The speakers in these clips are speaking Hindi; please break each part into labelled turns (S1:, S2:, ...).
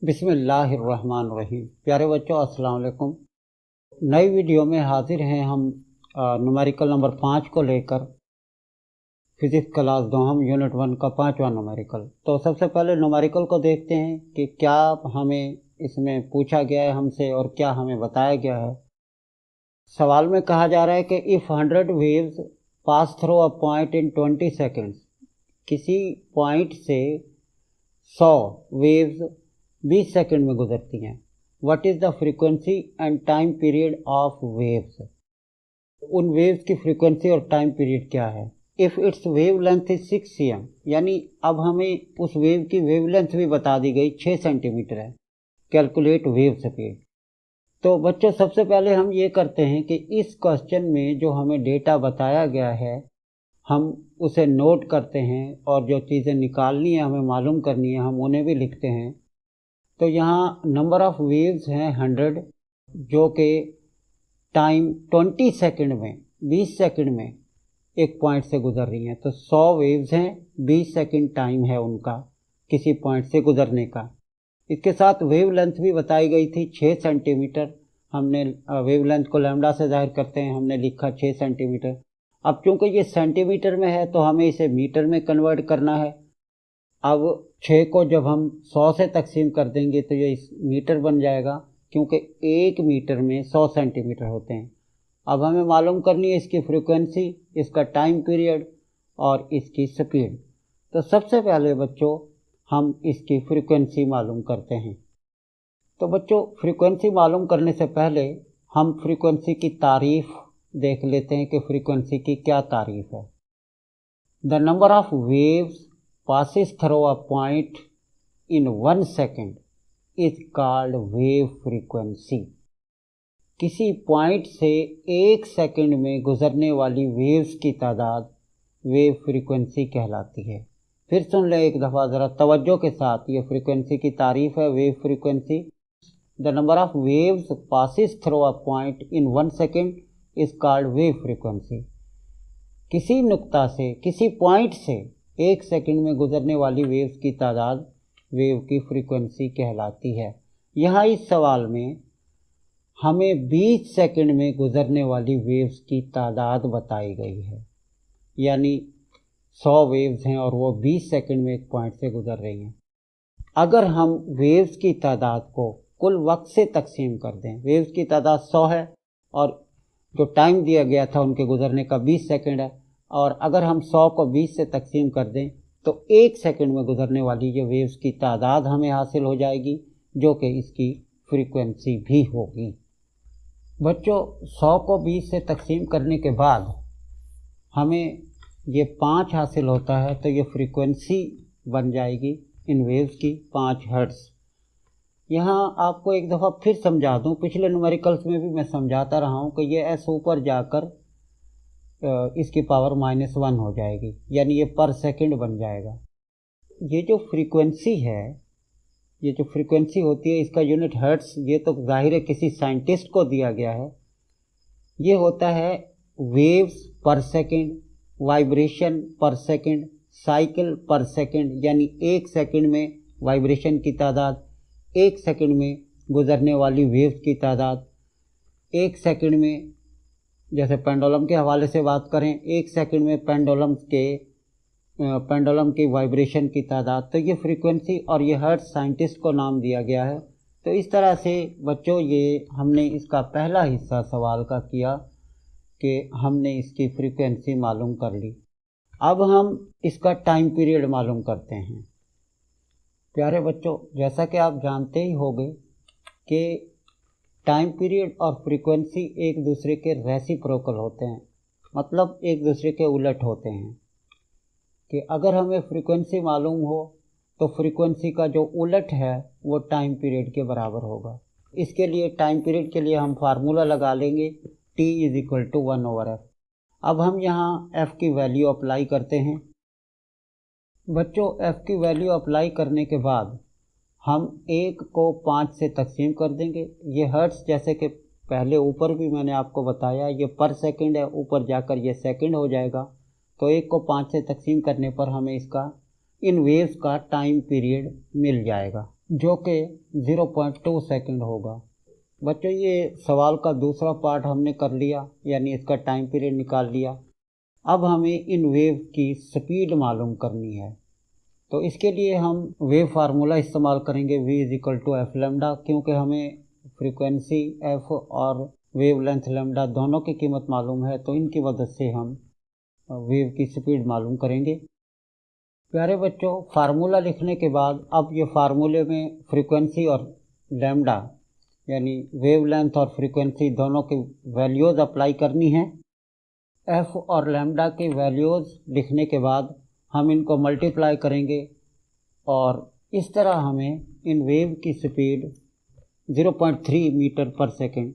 S1: बिस्मिल्लाहिर्रहमानिर्रहीम। प्यारे बच्चों, अस्सलाम वालेकुम। नई वीडियो में हाजिर हैं हम न्यूमेरिकल नंबर 5 को लेकर। फिजिक्स क्लास 2 हम यूनिट 1 का 5वां न्यूमेरिकल। तो सबसे पहले न्यूमेरिकल को देखते हैं कि क्या हमें इसमें पूछा गया है हमसे और क्या हमें बताया गया है। सवाल में कहा जा रहा है कि if 100 waves pass through a point in 20 seconds, किसी पॉइंट से 100 वेव्स 20 सेकंड में गुजरती हैं। What is the frequency and time period of waves. उन वेव्स की फ्रीक्वेंसी और टाइम पीरियड क्या है। If it's wave length is 6 cm, यानी अब हमें उस वेव की वेव लेंथ भी बता दी गई 6 सेंटीमीटर है। Calculate wave speed. तो बच्चों, सबसे पहले हम ये करते हैं कि इस क्वेश्चन में जो हमें डेटा बताया गया है हम उसे नोट करते हैं और जो चीज़ें निकालनी है, हमें मालूम करनी है, हम उन्हें भी लिखते हैं। तो यहाँ नंबर ऑफ़ वेव्स हैं 100, जो कि टाइम 20 सेकंड में 20 सेकंड में एक पॉइंट से गुजर रही हैं। तो 100 वेव्स हैं, 20 सेकंड टाइम है उनका किसी पॉइंट से गुजरने का। इसके साथ वेव लेंथ भी बताई गई थी 6 सेंटीमीटर। हमने वेव लेंथ को लैम्डा से जाहिर करते हैं, हमने लिखा 6 सेंटीमीटर। अब चूँकि ये सेंटीमीटर में है तो हमें इसे मीटर में कन्वर्ट करना है। अब 6 को जब हम 100 से तकसीम कर देंगे तो ये मीटर बन जाएगा, क्योंकि 1 मीटर में 100 सेंटीमीटर होते हैं। अब हमें मालूम करनी है इसकी फ्रीक्वेंसी, इसका टाइम पीरियड और इसकी स्पीड। तो सबसे पहले बच्चों हम इसकी फ्रीक्वेंसी मालूम करते हैं। तो बच्चों, फ्रीक्वेंसी मालूम करने से पहले हम फ्रीक्वेंसी की तारीफ़ देख लेते हैं कि फ्रीक्वेंसी की क्या तारीफ़ है। The number of waves passes through a point in 1 second is called wave frequency। किसी पॉइंट से 1 सेकंड में गुजरने वाली वेव्स की तादाद वेव फ्रीक्वेंसी कहलाती है। फिर सुन लें एक दफ़ा ज़रा तवज्जो के साथ, ये फ्रीक्वेंसी की तारीफ़ है। Wave frequency, the number of waves passes through a point in 1 second is called wave frequency। किसी नुक्ता से, किसी पॉइंट से 1 सेकंड में गुजरने वाली वेव्स की तादाद वेव की फ्रीक्वेंसी कहलाती है। यहाँ इस सवाल में हमें 20 सेकंड में गुजरने वाली वेव्स की तादाद बताई गई है, यानी 100 वेव्स हैं और वो 20 सेकंड में एक पॉइंट से गुजर रही हैं। अगर हम वेव्स की तादाद को कुल वक्त से तकसीम कर दें, वेव्स की तादाद 100 है और जो टाइम दिया गया था उनके गुजरने का 20 सेकंड है, और अगर हम 100 को 20 से तकसीम कर दें तो 1 सेकंड में गुजरने वाली ये वेव्स की तादाद हमें हासिल हो जाएगी, जो कि इसकी फ्रीक्वेंसी भी होगी। बच्चों, 100 को 20 से तकसीम करने के बाद हमें ये 5 हासिल होता है, तो ये फ्रीक्वेंसी बन जाएगी इन वेव्स की 5 हर्ट्ज़। यहाँ आपको एक दफ़ा फिर समझा दूँ, पिछले न्यूमेरिकल्स में भी मैं समझाता रहा हूँ कि ये एस ऊपर जाकर इसकी पावर -1 हो जाएगी, यानी ये पर सेकंड बन जाएगा। ये जो फ्रीक्वेंसी है, ये जो फ्रीक्वेंसी होती है, इसका यूनिट हर्ट्ज़, ये तो जाहिर है किसी साइंटिस्ट को दिया गया है। ये होता है वेव्स पर सेकंड, वाइब्रेशन पर सेकंड, साइकिल पर सेकंड, यानी 1 सेकंड में वाइब्रेशन की तादाद, 1 सेकंड में गुजरने वाली वेव्स की तादाद, 1 सेकंड में, जैसे पेंडुलम के हवाले से बात करें, 1 सेकंड में पेंडुलम की वाइब्रेशन की तादाद। तो ये फ्रीक्वेंसी और ये हर्ट्ज़ साइंटिस्ट को नाम दिया गया है। तो इस तरह से बच्चों ये हमने इसका पहला हिस्सा सवाल का किया कि हमने इसकी फ्रीक्वेंसी मालूम कर ली। अब हम इसका टाइम पीरियड मालूम करते हैं। प्यारे बच्चों, जैसा कि आप जानते ही होंगे कि टाइम पीरियड और फ्रीक्वेंसी एक दूसरे के रेसिप्रोकल होते हैं, मतलब एक दूसरे के उलट होते हैं। कि अगर हमें फ्रीक्वेंसी मालूम हो तो फ्रीक्वेंसी का जो उलट है वो टाइम पीरियड के बराबर होगा। इसके लिए टाइम पीरियड के लिए हम फार्मूला लगा लेंगे, T = 1/f। अब हम यहाँ f की वैल्यू अप्लाई करते हैं। बच्चों, f की वैल्यू अप्लाई करने के बाद हम 1 को 5 से तकसीम कर देंगे। ये हर्ट्ज़, जैसे कि पहले ऊपर भी मैंने आपको बताया, ये पर सेकंड है, ऊपर जाकर ये सेकंड हो जाएगा। तो 1 को 5 से तकसीम करने पर हमें इसका, इन वेव्स का टाइम पीरियड मिल जाएगा। जो कि 0.2 सेकंड होगा। बच्चों ये सवाल का दूसरा पार्ट हमने कर लिया, यानी इसका टाइम पीरियड निकाल लिया। अब हमें इन वेव की स्पीड मालूम करनी है, तो इसके लिए हम वेव फार्मूला इस्तेमाल करेंगे v=f लैम्डा, क्योंकि हमें फ्रीक्वेंसी f और वेव लेंथ लैम्डा दोनों की कीमत मालूम है, तो इनकी वजह से हम वेव की स्पीड मालूम करेंगे। प्यारे बच्चों, फार्मूला लिखने के बाद अब ये फार्मूले में फ्रीक्वेंसी और लैम्डा यानी वेव लेंथ और फ्रीक्वेंसी दोनों की वैल्यूज़ अप्लाई करनी है। एफ और लैम्डा की वैल्यूज़ लिखने के बाद हम इनको मल्टीप्लाई करेंगे और इस तरह हमें इन वेव की स्पीड 0.3 मीटर पर सेकंड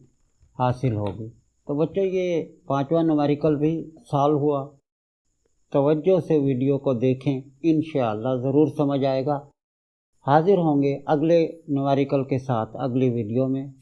S1: हासिल होगी। तो बच्चों ये पांचवा न्यूमेरिकल भी सॉल्व हुआ। तवज्जो से वीडियो को देखें, इंशाअल्लाह ज़रूर समझ आएगा। हाजिर होंगे अगले न्यूमेरिकल के साथ अगली वीडियो में।